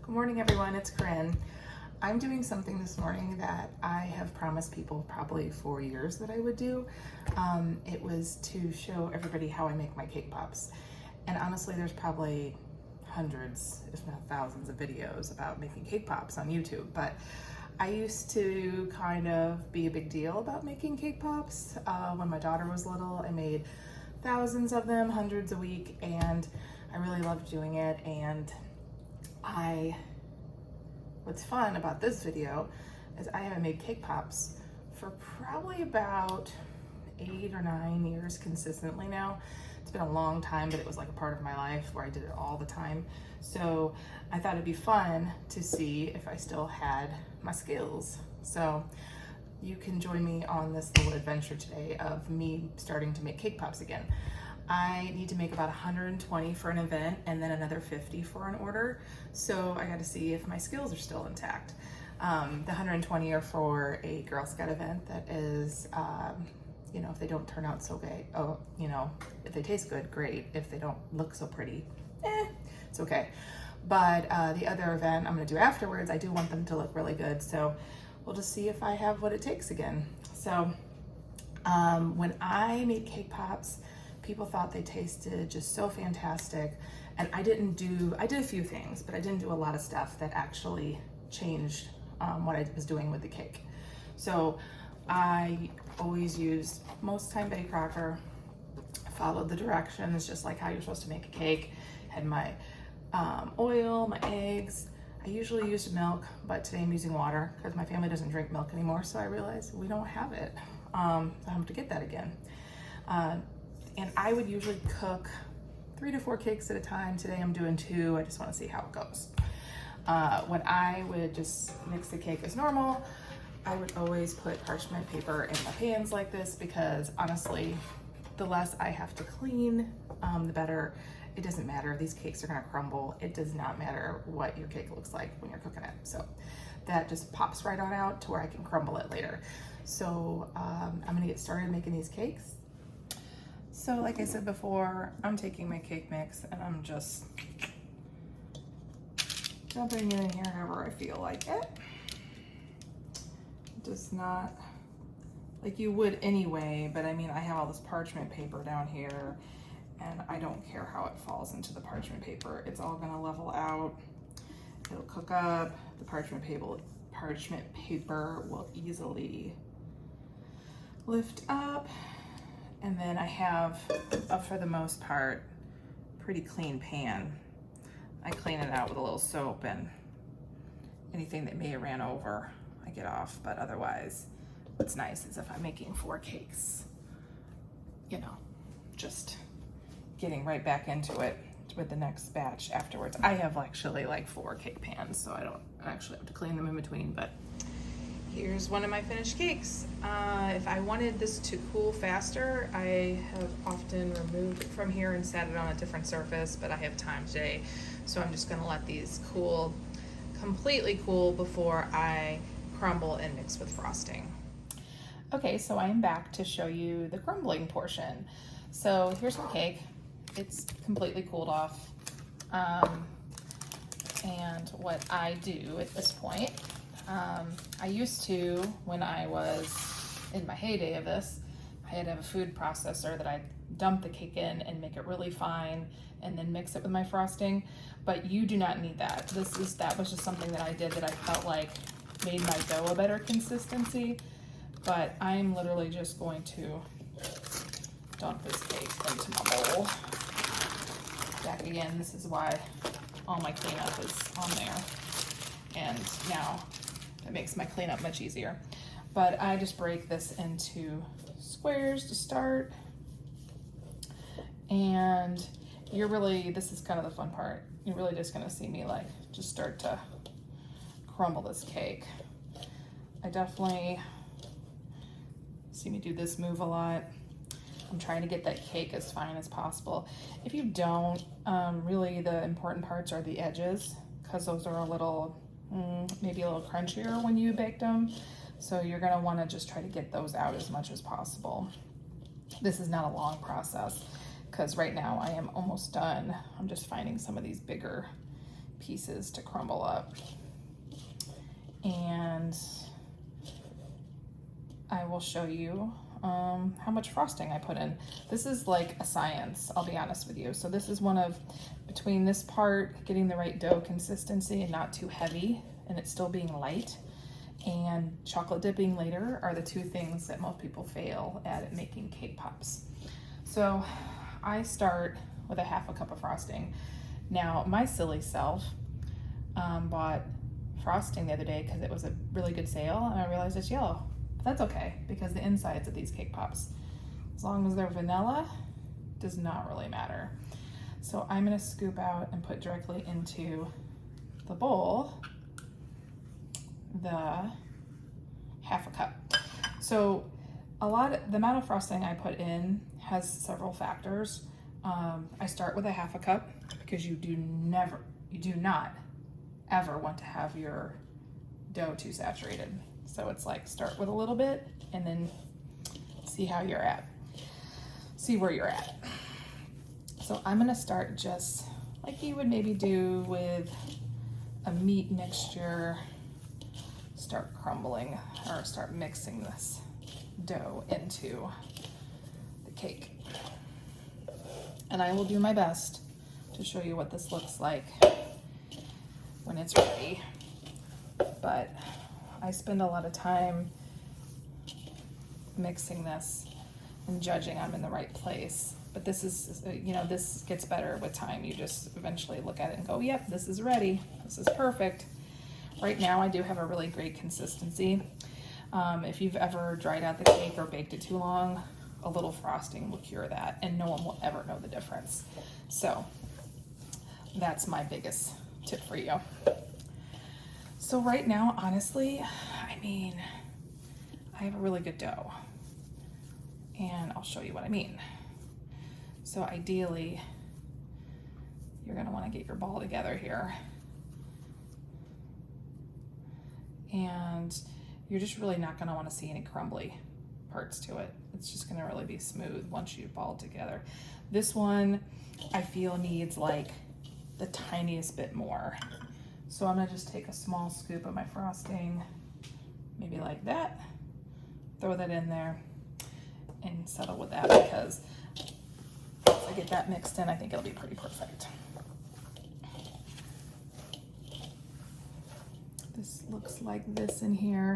Good morning, everyone. It's Corinne. I'm doing something this morning that I have promised people probably for years that I would do. It was to show everybody how I make my cake pops. And honestly, there's probably hundreds, if not thousands, of videos about making cake pops on YouTube. But I used to kind of be a big deal about making cake pops. When my daughter was little, I made thousands of them, hundreds a week, and I really loved doing it. And what's fun about this video is I haven't made cake pops for probably about 8 or 9 years consistently now. It's been a long time, but it was like a part of my life where I did it all the time. So I thought it'd be fun to see if I still had my skills. So you can join me on this little adventure today of me starting to make cake pops again. I need to make about 120 for an event and then another 50 for an order. So I got to see if my skills are still intact. The 120 are for a Girl Scout event that is, if they don't turn out so great, if they taste good, great. If they don't look so pretty, it's okay. But the other event I'm gonna do afterwards, I do want them to look really good. So we'll just see if I have what it takes again. So when I made cake pops, people thought they tasted just so fantastic. And I did a few things, but I didn't do a lot of stuff that actually changed what I was doing with the cake. So I always used most time Betty Crocker, followed the directions just like how you're supposed to make a cake, had my oil, my eggs. I usually used milk, but today I'm using water because my family doesn't drink milk anymore, so I realized we don't have it. So I have to get that again. And I would usually cook 3 to 4 cakes at a time. Today I'm doing 2. I just want to see how it goes. When I would just mix the cake as normal, I would always put parchment paper in my pans like this because honestly, the less I have to clean, the better. It doesn't matter. These cakes are going to crumble. It does not matter what your cake looks like when you're cooking it. So that just pops right on out to where I can crumble it later. So I'm going to get started making these cakes. So like I said before, I'm taking my cake mix and I'm just dumping it in here however I feel like it. Just not like you would anyway, but I mean, I have all this parchment paper down here and I don't care how it falls into the parchment paper. It's all gonna level out. It'll cook up. The parchment paper will easily lift up. And then I have, for the most part, pretty clean pan. I clean it out with a little soap and anything that may have ran over, I get off. But otherwise, what's nice is if I'm making 4 cakes, just getting right back into it with the next batch afterwards. I have actually like 4 cake pans, so I don't actually have to clean them in between, but here's one of my finished cakes. If I wanted this to cool faster, I have often removed it from here and set it on a different surface, but I have time today, so I'm just gonna let these cool, completely cool before I crumble and mix with frosting. Okay, so I am back to show you the crumbling portion. So here's my cake. It's completely cooled off. And what I do at this point, I used to, when I was in my heyday of this, I had to have a food processor that I'd dump the cake in and make it really fine and then mix it with my frosting, but you do not need that. That was just something that I did that I felt like made my dough a better consistency, but I'm literally just going to dump this cake into my bowl. Back again, this is why all my cleanup is on there, and now it makes my cleanup much easier. But I just break this into squares to start. And this is kind of the fun part. You're really just gonna see me just start to crumble this cake. I definitely see me do this move a lot. I'm trying to get that cake as fine as possible. If you don't, really the important parts are the edges, because those are a little, maybe a little crunchier when you baked them. So you're gonna wanna just try to get those out as much as possible. This is not a long process because right now I am almost done. I'm just finding some of these bigger pieces to crumble up. And I will show you how much frosting I put in. This is like a science, I'll be honest with you. So this is one of, between this part, getting the right dough consistency and not too heavy, and it still being light, and chocolate dipping later are the two things that most people fail at making cake pops. So I start with a half a cup of frosting. Now, my silly self bought frosting the other day because it was a really good sale, and I realized it's yellow. But that's okay, because the insides of these cake pops, as long as they're vanilla, does not really matter. So I'm gonna scoop out and put directly into the bowl the half a cup. So the amount of frosting I put in has several factors. I start with a half a cup because you do not ever want to have your dough too saturated. So it's like, start with a little bit and then see how you're at. See where you're at. So I'm gonna start just like you would maybe do with a meat mixture. Start crumbling, or start mixing this dough into the cake. And I will do my best to show you what this looks like when it's ready. But I spend a lot of time mixing this and judging I'm in the right place. But this is, you know, this gets better with time. You just eventually look at it and go, yep, this is ready. This is perfect. Right now I do have a really great consistency. If you've ever dried out the cake or baked it too long, a little frosting will cure that, and no one will ever know the difference. So that's my biggest tip for you. So right now, honestly, I mean, I have a really good dough, and I'll show you what I mean. So ideally, you're gonna wanna get your ball together here. And you're just really not gonna wanna see any crumbly parts to it. It's just gonna really be smooth once you ball it together. This one, I feel needs like the tiniest bit more. So I'm gonna just take a small scoop of my frosting, maybe like that, throw that in there and settle with that, because once I get that mixed in, I think it'll be pretty perfect. This looks like this in here.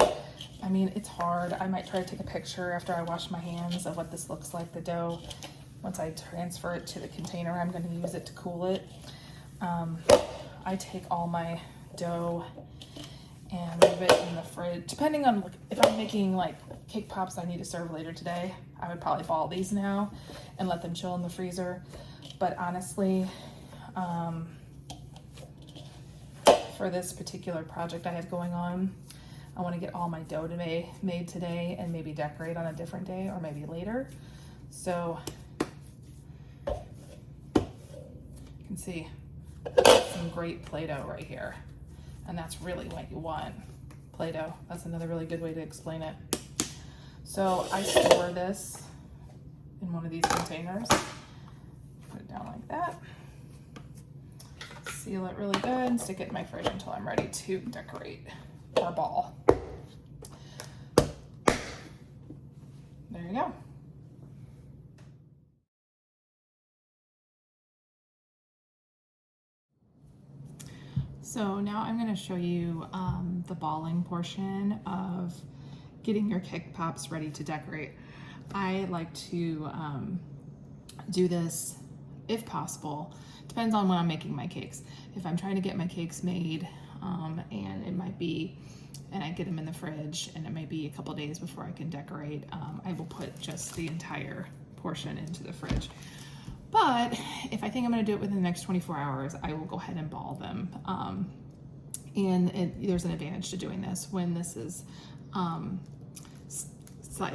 I mean, it's hard. I might try to take a picture after I wash my hands of what this looks like, the dough. Once I transfer it to the container, I'm going to use it to cool it. I take all my dough and leave it in the fridge. Depending on if I'm making like cake pops I need to serve later today, I would probably ball these now and let them chill in the freezer. But honestly, for this particular project I have going on, I want to get all my dough made today and maybe decorate on a different day or maybe later. So you can see some great Play-Doh right here. And that's really what you want. Play-Doh, that's another really good way to explain it. So I store this in one of these containers. Put it down like that. Seal it really good and stick it in my fridge until I'm ready to decorate our ball. There you go. So now I'm going to show you the balling portion of getting your cake pops ready to decorate. I like to do this, if possible, depends on when I'm making my cakes. If I'm trying to get my cakes made and it might be, and I get them in the fridge and it may be a couple days before I can decorate, I will put just the entire portion into the fridge. But if I think I'm going to do it within the next 24 hours, I will go ahead and ball them. There's an advantage to doing this when this is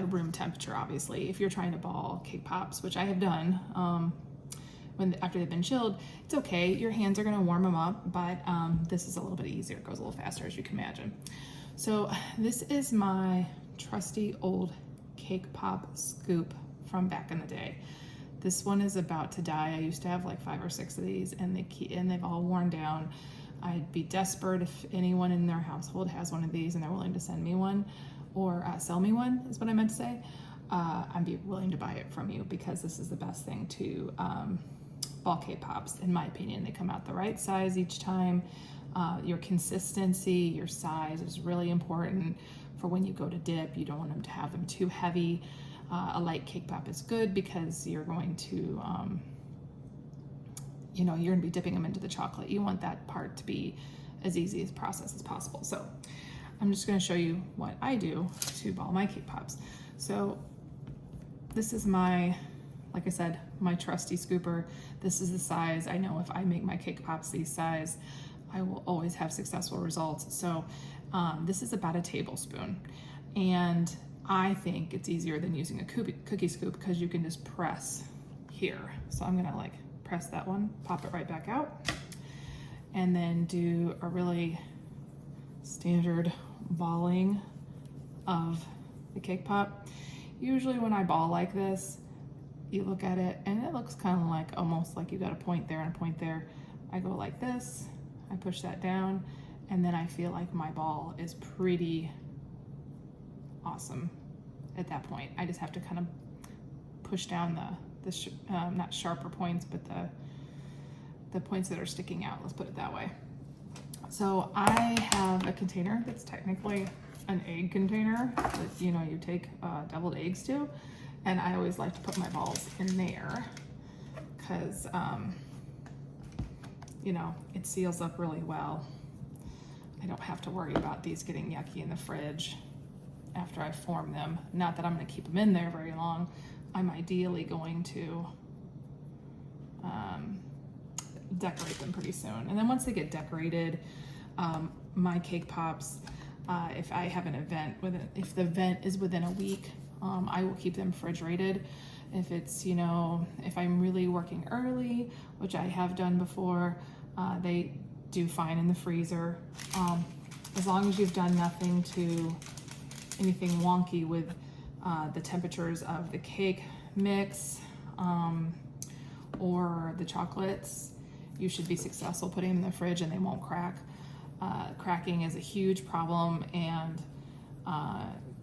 room temperature, obviously. If you're trying to ball cake pops, which I have done, after they've been chilled, it's okay. Your hands are going to warm them up, but this is a little bit easier. It goes a little faster, as you can imagine. So this is my trusty old cake pop scoop from back in the day. This one is about to die. I used to have like 5 or 6 of these, and they've all worn down. I'd be desperate if anyone in their household has one of these and they're willing to send me one or sell me one, is what I meant to say. I'd be willing to buy it from you, because this is the best thing to ball K-pops, in my opinion. They come out the right size each time. Your consistency, your size is really important for when you go to dip. You don't want them to have them too heavy. A light cake pop is good because you're going to, you're going to be dipping them into the chocolate. You want that part to be as easy as process as possible. So I'm just going to show you what I do to ball my cake pops. So this is my, like I said, my trusty scooper. This is the size. I know if I make my cake pops these size, I will always have successful results. So this is about a tablespoon, and I think it's easier than using a cookie scoop because you can just press here. So I'm gonna like press that one, pop it right back out, and then do a really standard balling of the cake pop. Usually when I ball like this, you look at it and it looks kind of like almost like you got a point there and a point there. I go like this, I push that down, and then I feel like my ball is pretty awesome at that point. I just have to kind of push down the not sharper points, but the points that are sticking out, let's put it that way. So I have a container that's technically an egg container that, you take deviled eggs to, and I always like to put my balls in there because it seals up really well. I don't have to worry about these getting yucky in the fridge after I form them. Not that I'm going to keep them in there very long. I'm ideally going to decorate them pretty soon. And then once they get decorated, my cake pops, if I have an event, if the event is within a week, I will keep them refrigerated. If it's, if I'm really working early, which I have done before, they do fine in the freezer. As long as you've done nothing to anything wonky with the temperatures of the cake mix or the chocolates, you should be successful putting them in the fridge and they won't crack. Cracking is a huge problem, and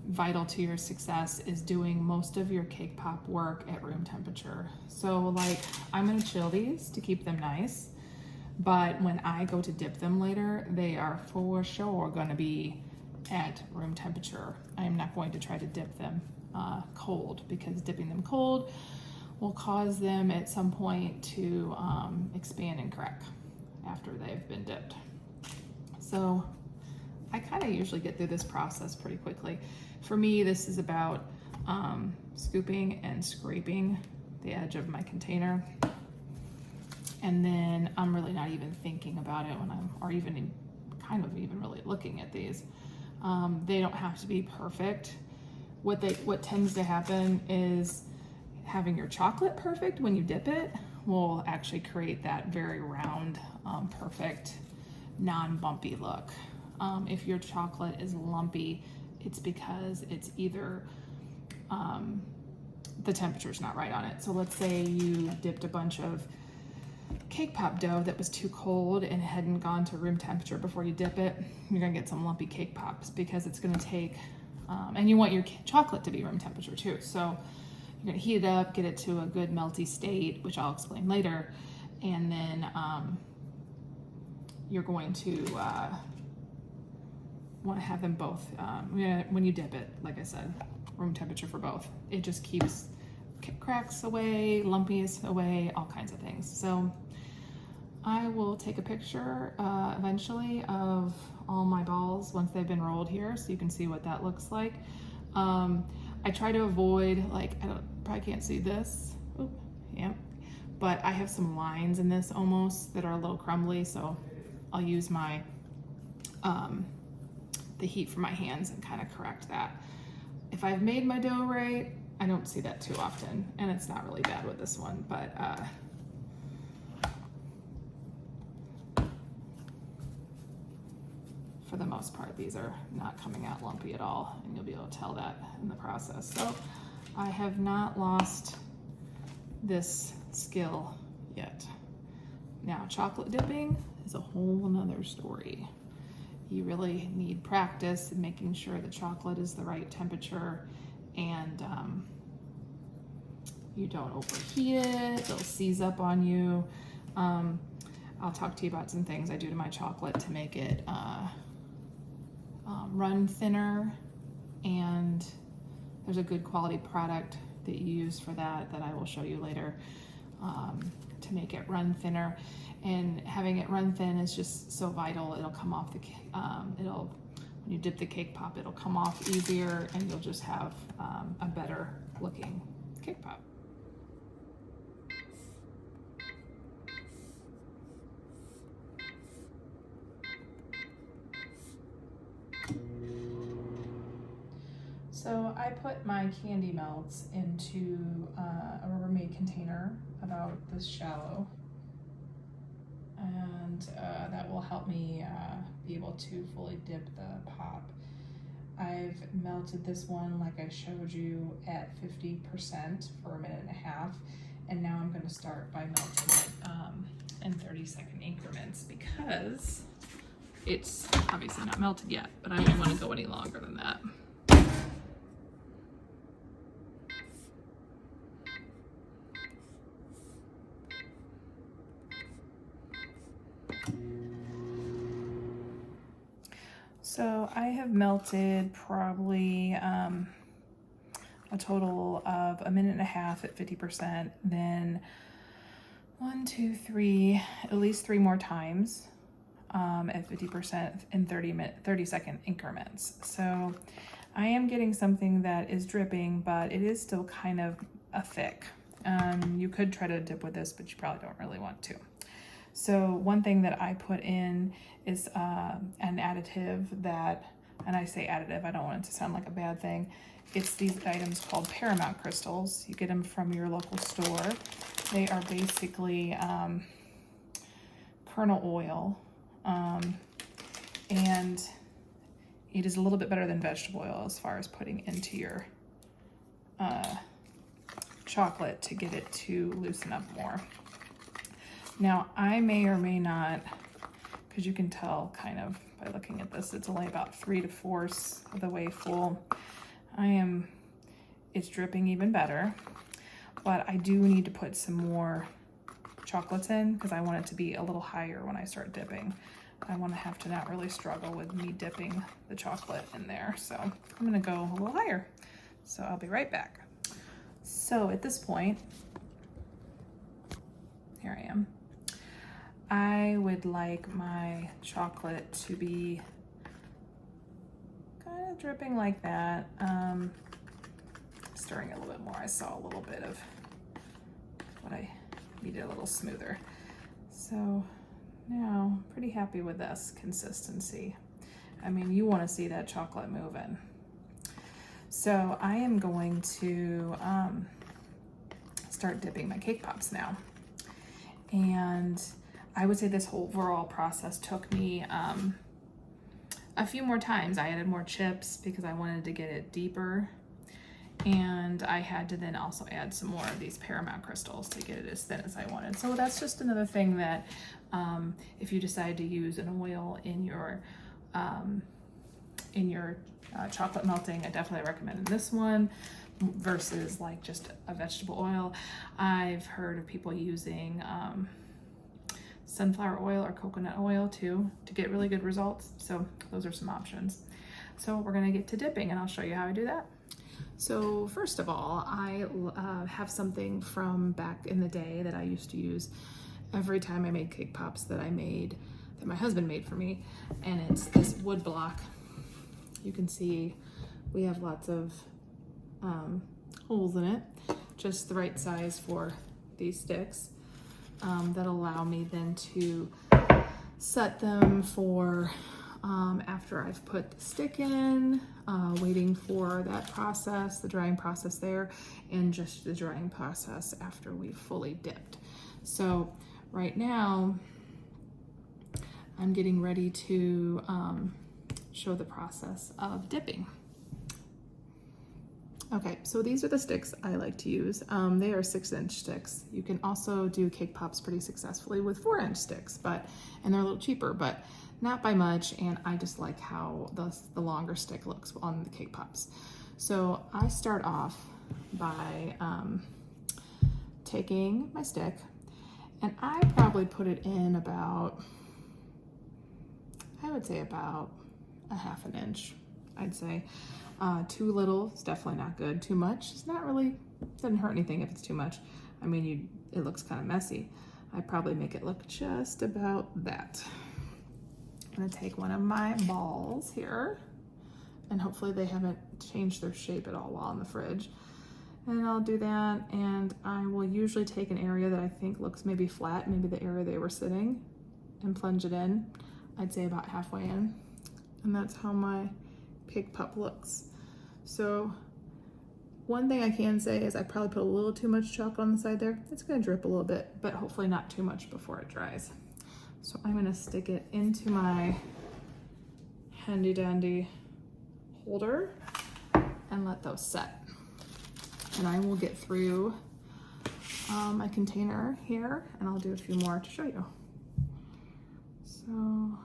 vital to your success is doing most of your cake pop work at room temperature. So like, I'm gonna chill these to keep them nice, but when I go to dip them later, they are for sure gonna be at room temperature. I am not going to try to dip them cold, because dipping them cold will cause them at some point to expand and crack after they've been dipped. So I kind of usually get through this process pretty quickly. For me, this is about scooping and scraping the edge of my container. And then I'm really not even thinking about it when or even really looking at these. They don't have to be perfect. What tends to happen is having your chocolate perfect when you dip it will actually create that very round, perfect, non-bumpy look. If your chocolate is lumpy, it's because it's either the temperature's not right on it. So let's say you dipped a bunch of cake pop dough that was too cold and hadn't gone to room temperature before you dip it, you're gonna get some lumpy cake pops, because it's gonna take, and you want your chocolate to be room temperature too. So you're gonna heat it up, get it to a good melty state, which I'll explain later, and then you're going to want to have them both, when you dip it, like I said, room temperature for both. It just keeps cracks away, lumpies away, all kinds of things. So I will take a picture eventually of all my balls once they've been rolled here, so you can see what that looks like. I try to avoid, like, probably can't see this. Oop, yeah. But I have some lines in this almost that are a little crumbly, so I'll use my the heat from my hands and kind of correct that. If I've made my dough right, I don't see that too often, and it's not really bad with this one, but for the most part, these are not coming out lumpy at all, and you'll be able to tell that in the process. So I have not lost this skill yet. Now, chocolate dipping is a whole nother story. You really need practice in making sure the chocolate is the right temperature, and you don't overheat it. It'll seize up on you. I'll talk to you about some things I do to my chocolate to make it run thinner, and there's a good quality product that you use for that I will show you later to make it run thinner. And having it run thin is just so vital. It'll come off the when you dip the cake pop, it'll come off easier, and you'll just have a better looking cake pop. So I put my candy melts into a Rubbermaid container about this shallow, and that will help me be able to fully dip the pop. I've melted this one, like I showed you, at 50% for a minute and a half, and now I'm going to start by melting it in 30-second increments, because it's obviously not melted yet, but I don't want to go any longer than that. So I have melted probably a total of a minute and a half at 50%, then 1, 2, 3, at least 3 more times at 50% in 30-second increments. So I am getting something that is dripping, but it is still kind of a thick. You could try to dip with this, but you probably don't really want to. So one thing that I put in is an additive that, and I say additive, I don't want it to sound like a bad thing. It's these items called Paramount Crystals. You get them from your local store. They are basically kernel oil, and it is a little bit better than vegetable oil as far as putting into your chocolate to get it to loosen up more. Now, I may or may not, because you can tell kind of by looking at this, it's only about 3/4 of the way full. It's dripping even better, but I do need to put some more chocolates in because I want it to be a little higher when I start dipping. I want to have to not really struggle with me dipping the chocolate in there. So I'm gonna go a little higher. So I'll be right back. So at this point, here I am. I would like my chocolate to be kind of dripping like that. Stirring it a little bit more. I saw a little bit of what I needed a little smoother. So now, pretty happy with this consistency. I mean, you want to see that chocolate moving. So I am going to start dipping my cake pops now. And I would say this whole overall process took me a few more times. I added more chips because I wanted to get it deeper. And I had to then also add some more of these Paramount Crystals to get it as thin as I wanted. So that's just another thing that if you decide to use an oil in your chocolate melting, I definitely recommend this one versus like just a vegetable oil. I've heard of people using sunflower oil or coconut oil too to get really good results. So those are some options. So we're gonna get to dipping and I'll show you how I do that. So first of all, I have something from back in the day that I used to use every time I made cake pops that my husband made for me, and it's this wood block. You can see we have lots of holes in it, just the right size for these sticks that allow me then to set them for after I've put the stick in, waiting for that process, the drying process there, and just the drying process after we've fully dipped. So right now, I'm getting ready to show the process of dipping. Okay, so these are the sticks I like to use. They are 6-inch sticks. You can also do cake pops pretty successfully with 4-inch sticks, and they're a little cheaper, but not by much, and I just like how the longer stick looks on the cake pops. So I start off by taking my stick, and I probably put it in about, I would say about a 1/2 inch, I'd say. Too little is definitely not good. Too much is not really, doesn't hurt anything if it's too much. I mean, it looks kind of messy. I'd probably make it look just about that. I'm gonna take one of my balls here, and hopefully they haven't changed their shape at all while in the fridge. And I'll do that, and I will usually take an area that I think looks maybe flat, maybe the area they were sitting, and plunge it in. I'd say about halfway in. And that's how my cake pop looks. So one thing I can say is I probably put a little too much chocolate on the side there. It's gonna drip a little bit, but hopefully not too much before it dries. So I'm gonna stick it into my handy dandy holder and let those set. And I will get through my container here, and I'll do a few more to show you. So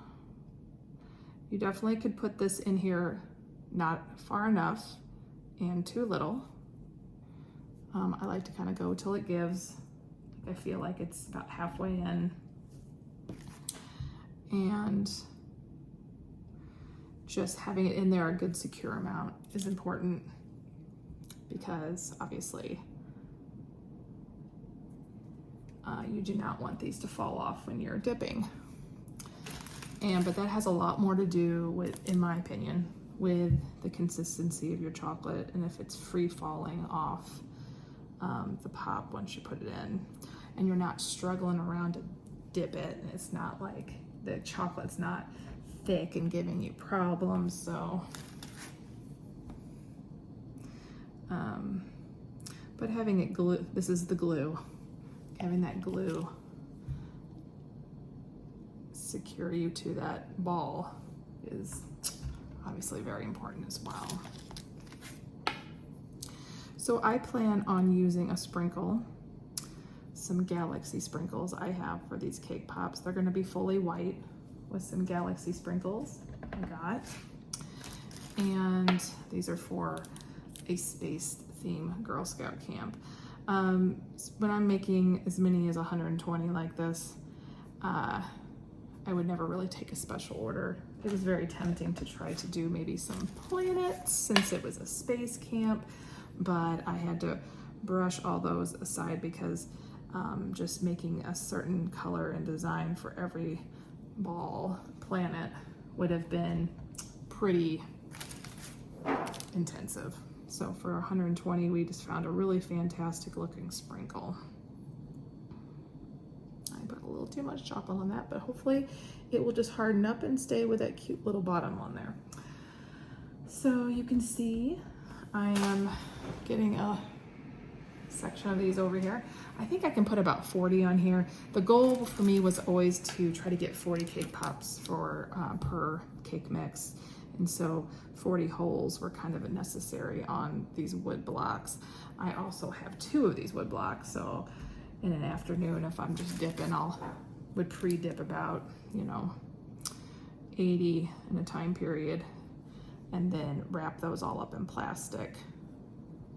you definitely could put this in here not far enough and too little. I like to kind of go till it gives. I feel like it's about halfway in. And just having it in there a good secure amount is important, because obviously you do not want these to fall off when you're dipping. But that has a lot more to do with, in my opinion, with the consistency of your chocolate and if it's free falling off the pop once you put it in, and you're not struggling around to dip it, and it's not like the chocolate's not thick and giving you problems. So but having it glue, this is the glue, having that glue secure you to that ball is obviously very important as well. So I plan on using a sprinkle, some Galaxy sprinkles I have for these cake pops. They're gonna be fully white with some Galaxy sprinkles I got. And these are for a space theme Girl Scout camp. When I'm making as many as 120 like this, I would never really take a special order. It was very tempting to try to do maybe some planets since it was a space camp, but I had to brush all those aside because just making a certain color and design for every ball planet would have been pretty intensive. So for 120, we just found a really fantastic looking sprinkle. I put a little too much chocolate on that, but hopefully it will just harden up and stay with that cute little bottom on there. So you can see I am getting a section of these over here. I think I can put about 40 on here. The goal for me was always to try to get 40 cake pops for per cake mix. And so 40 holes were kind of necessary on these wood blocks. I also have 2 of these wood blocks, so in an afternoon, if I'm just dipping, would pre-dip about, 80 in a time period, and then wrap those all up in plastic,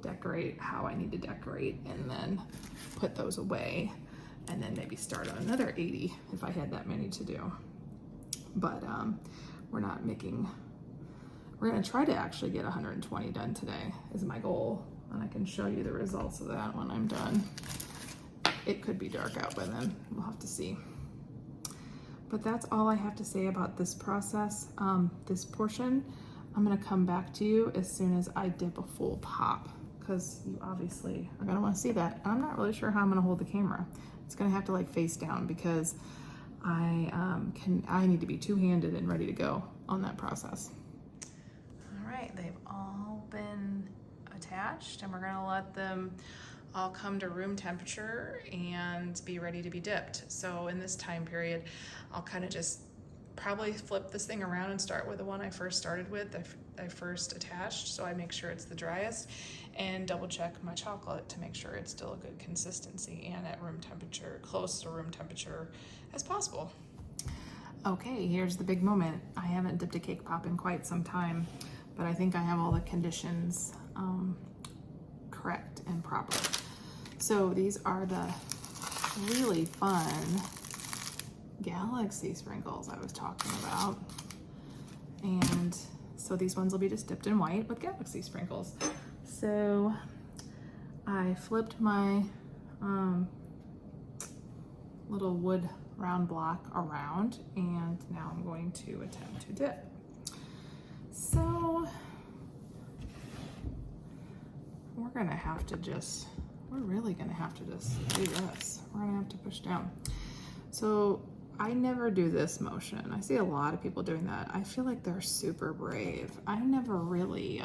decorate how I need to decorate, and then put those away, and then maybe start on another 80 if I had that many to do. But we're gonna try to actually get 120 done today is my goal, and I can show you the results of that when I'm done. It could be dark out by then, we'll have to see. But that's all I have to say about this process. This portion, I'm gonna come back to you as soon as I dip a full pop, because you obviously are gonna wanna see that. I'm not really sure how I'm gonna hold the camera. It's gonna have to face down because I need to be two-handed and ready to go on that process. All right, they've all been attached, and we're gonna let them all come to room temperature and be ready to be dipped. So in this time period, I'll kind of just probably flip this thing around and start with the one I first started with, I first attached, so I make sure it's the driest, and double check my chocolate to make sure it's still a good consistency and at room temperature, close to room temperature as possible. Okay, here's the big moment. I haven't dipped a cake pop in quite some time, but I think I have all the conditions correct and proper. So these are the really fun galaxy sprinkles I was talking about. And so these ones will be just dipped in white with galaxy sprinkles. So I flipped my little wood round block around, and now I'm going to attempt to dip. So we're really gonna have to just do this. We're gonna have to push down. So I never do this motion. I see a lot of people doing that. I feel like they're super brave. I never really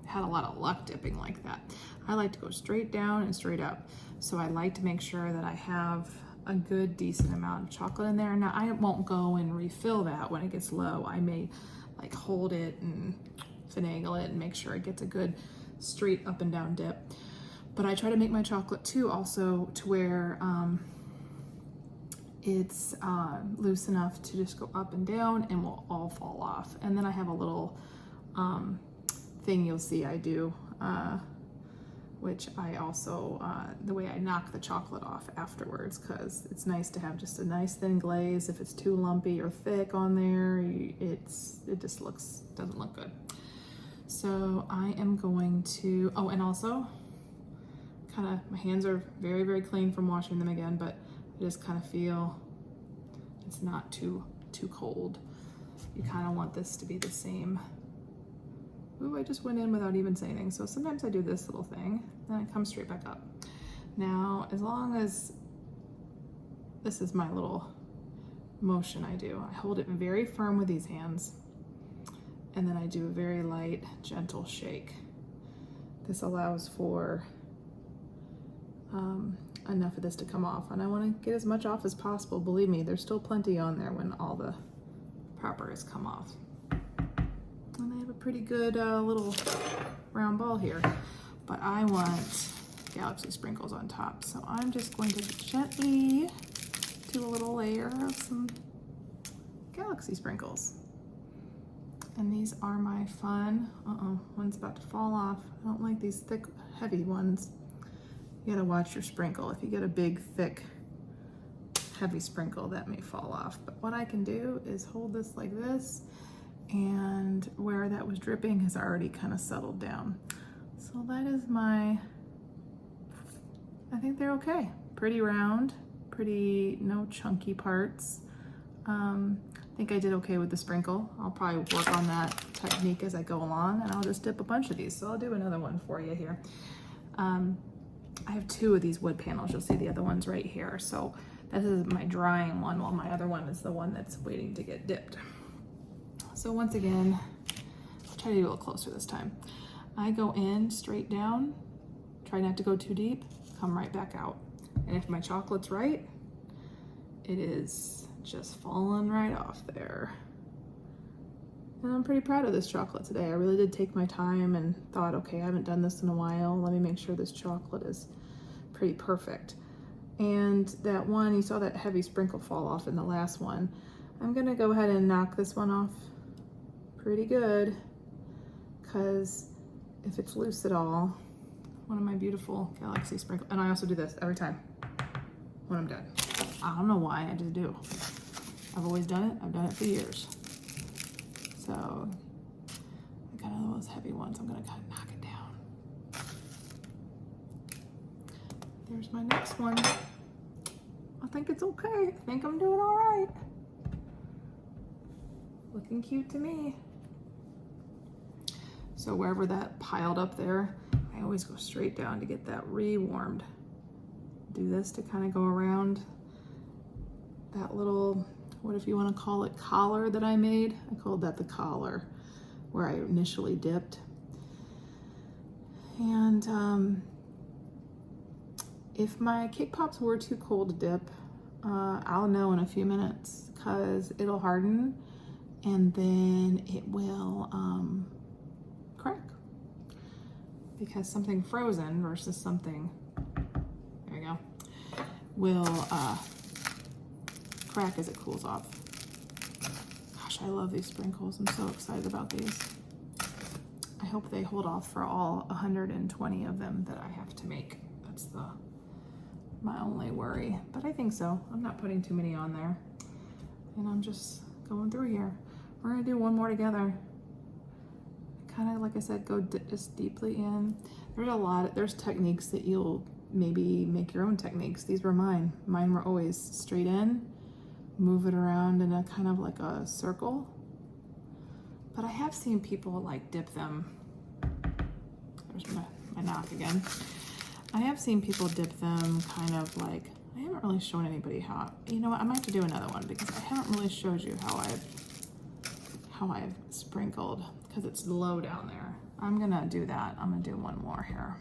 had a lot of luck dipping like that. I like to go straight down and straight up. So I like to make sure that I have a good, decent amount of chocolate in there. Now I won't go and refill that when it gets low. I may like hold it and finagle it and make sure it gets a good straight up and down dip. But I try to make my chocolate too also to where it's loose enough to just go up and down and will all fall off. And then I have a little thing you'll see I do, which I also, the way I knock the chocolate off afterwards, because it's nice to have just a nice thin glaze. If it's too lumpy or thick on there, it just doesn't look good. So I am going to, oh, and also my hands are very, very clean from washing them again, but I just kind of feel it's not too cold. You kind of want this to be the same. Ooh, I just went in without even saying anything. So sometimes I do this little thing, then it comes straight back up. Now, as long as this is my little motion I do, I hold it very firm with these hands, and then I do a very light, gentle shake. This allows for enough of this to come off, and I want to get as much off as possible. Believe me, there's still plenty on there when all the proper has come off. And I have a pretty good little round ball here, but I want galaxy sprinkles on top, so I'm just going to gently do a little layer of some galaxy sprinkles. And these are my fun, one's about to fall off. I don't like these thick, heavy ones. You gotta watch your sprinkle. If you get a big, thick, heavy sprinkle, that may fall off. But what I can do is hold this like this, and where that was dripping has already kind of settled down. So that is I think they're okay. Pretty round, no chunky parts. I think I did okay with the sprinkle. I'll probably work on that technique as I go along, and I'll just dip a bunch of these. So I'll do another one for you here. I have 2 of these wood panels. You'll see the other ones right here. So this is my drying one, while my other one is the one that's waiting to get dipped. So once again, I'll try to do a little closer this time. I go in straight down, try not to go too deep, come right back out. And if my chocolate's right, it is just falling right off there. And I'm pretty proud of this chocolate today. I really did take my time and thought, okay, I haven't done this in a while. Let me make sure this chocolate is pretty perfect. And that one, you saw that heavy sprinkle fall off in the last one. I'm gonna go ahead and knock this one off pretty good, because if it's loose at all, one of my beautiful galaxy sprinkles, and I also do this every time when I'm done. I don't know why, I just do. I've always done it, I've done it for years. So I got all those heavy ones, I'm gonna kind of knock it down. There's my next one. I think it's okay. I think I'm doing all right. Looking cute to me. So wherever that piled up there, I always go straight down to get that re-warmed. Do this to kind of go around that little, what if you want to call it, collar that I made. I called that the collar where I initially dipped. And if my cake pops were too cold to dip, I'll know in a few minutes, because it'll harden and then it will crack. Because something frozen versus something, there you go, will crack as it cools off. Gosh, I love these sprinkles. I'm so excited about these. I hope they hold off for all 120 of them that I have to make. That's my only worry, but I think so. I'm not putting too many on there, and I'm just going through here. We're gonna do one more together. Kind of, like I said, go just deeply in. There's techniques that you'll maybe make your own techniques. These were mine. Mine were always straight in, move it around in a kind of like a circle. But I have seen people like dip them. There's my knock again. I have seen people dip them kind of like, I haven't really shown anybody how. You know what, I might have to do another one because I haven't really showed you how I've sprinkled, because it's low down there. I'm gonna do that. I'm gonna do one more here.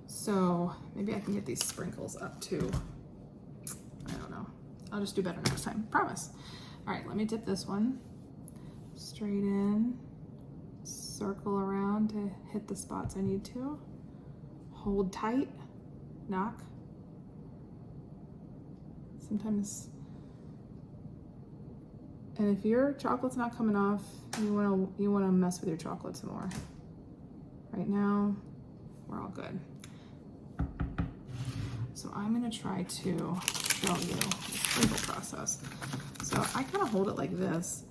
So maybe I can get these sprinkles up to, I don't know. I'll just do better next time, promise. All right, let me dip this one straight in, circle around to hit the spots I need to. Hold tight, knock. Sometimes, and if your chocolate's not coming off, you wanna mess with your chocolate some more. Right now, we're all good. So I'm gonna try to show you the sprinkle process. So I kind of hold it like this,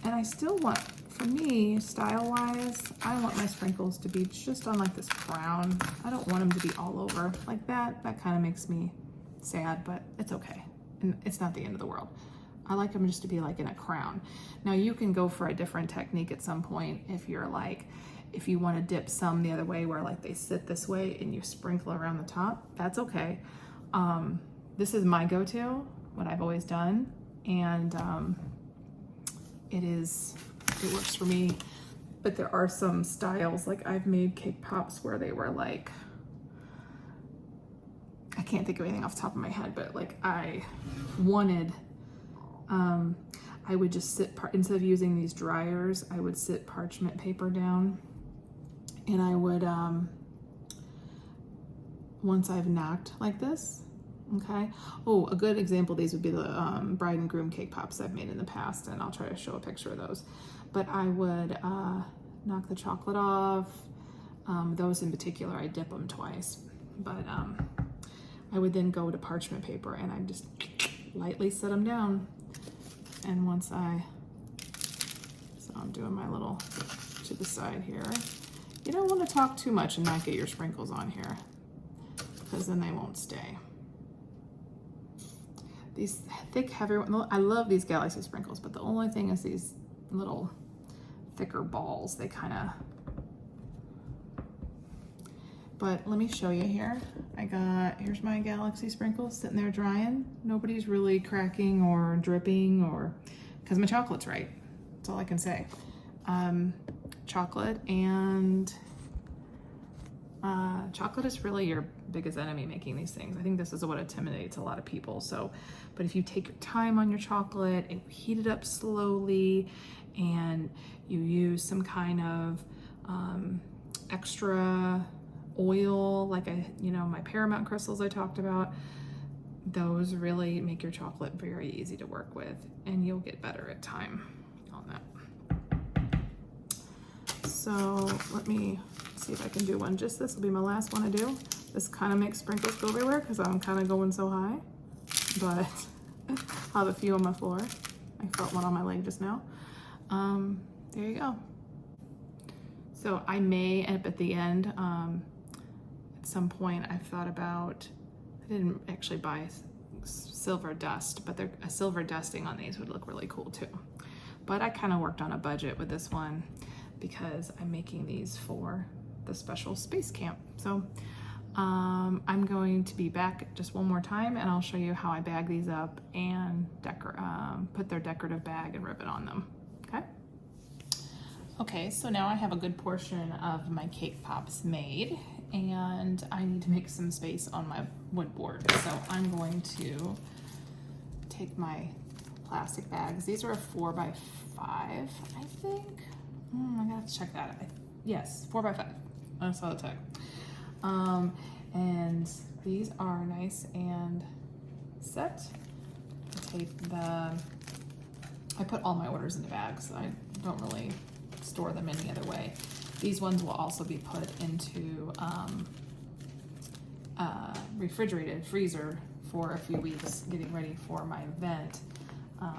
and I still want, for me, style-wise, I want my sprinkles to be just on like this crown. I don't want them to be all over like that. That kind of makes me sad, but it's okay. And it's not the end of the world. I like them just to be like in a crown. Now you can go for a different technique at some point if you're like, if you want to dip some the other way where like they sit this way and you sprinkle around the top, that's okay. This is my go-to, what I've always done, and it works for me. But there are some styles, like I've made cake pops where they were like, I can't think of anything off the top of my head, but like I wanted, I would just sit, instead of using these dryers, I would sit parchment paper down, and I would, once I've knocked like this, okay. Oh, a good example of these would be the bride and groom cake pops I've made in the past, and I'll try to show a picture of those. But I would knock the chocolate off. Those in particular, I dip them twice. But I would then go to parchment paper and I just lightly set them down. And once so I'm doing my little to the side here. You don't want to talk too much and not get your sprinkles on here, because then they won't stay. These thick, heavy, I love these Galaxy sprinkles, but the only thing is these little thicker balls, they kind of, but let me show you here. Here's my Galaxy sprinkles sitting there drying. Nobody's really cracking or dripping, or, because my chocolate's right. That's all I can say. Chocolate is really your biggest enemy making these things. I think this is what intimidates a lot of people. So, but if you take your time on your chocolate and heat it up slowly, and you use some kind of extra oil, like my Paramount Crystals I talked about, those really make your chocolate very easy to work with, and you'll get better at time on that. So let me see if I can do one. Just this will be my last one I do. This kind of makes sprinkles go everywhere because I'm kind of going so high, but I'll have a few on my floor. I felt one on my leg just now. There you go. So I may end up at the end, at some point I've thought about, I didn't actually buy silver dust, but a silver dusting on these would look really cool too. But I kind of worked on a budget with this one because I'm making these for the special space camp. So I'm going to be back just one more time, and I'll show you how I bag these up and put their decorative bag and ribbon on them, okay? Okay, so now I have a good portion of my cake pops made, and I need to make some space on my wood board. So I'm going to take my plastic bags. These are a 4x5, I think. I gotta have to check that. Yes, 4x5. I saw the tag. And these are nice and set. I put all my orders into bags. I don't really store them any other way. These ones will also be put into refrigerated freezer for a few weeks, getting ready for my event.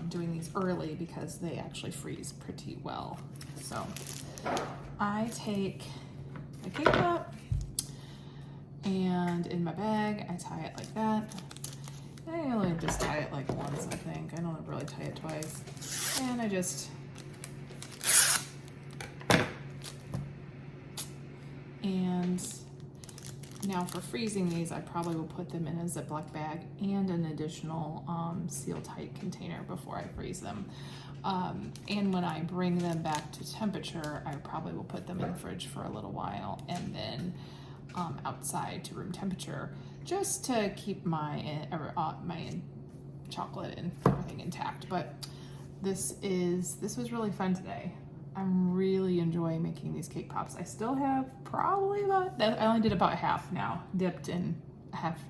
Doing these early because they actually freeze pretty well. So I take my cake pop, and in my bag I tie it like that. I only just tie it like once, I think. I don't really tie it twice. And I just, and now for freezing these, I probably will put them in a Ziploc bag and an additional seal tight container before I freeze them. And when I bring them back to temperature, I probably will put them in the fridge for a little while and then outside to room temperature, just to keep my chocolate and everything intact. But this was really fun today. I'm really enjoying making these cake pops. I still have probably I only did about half now, dipped in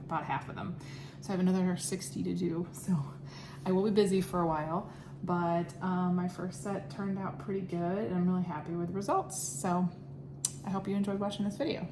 about half of them. So I have another 60 to do. So I will be busy for a while, but my first set turned out pretty good and I'm really happy with the results. So I hope you enjoyed watching this video.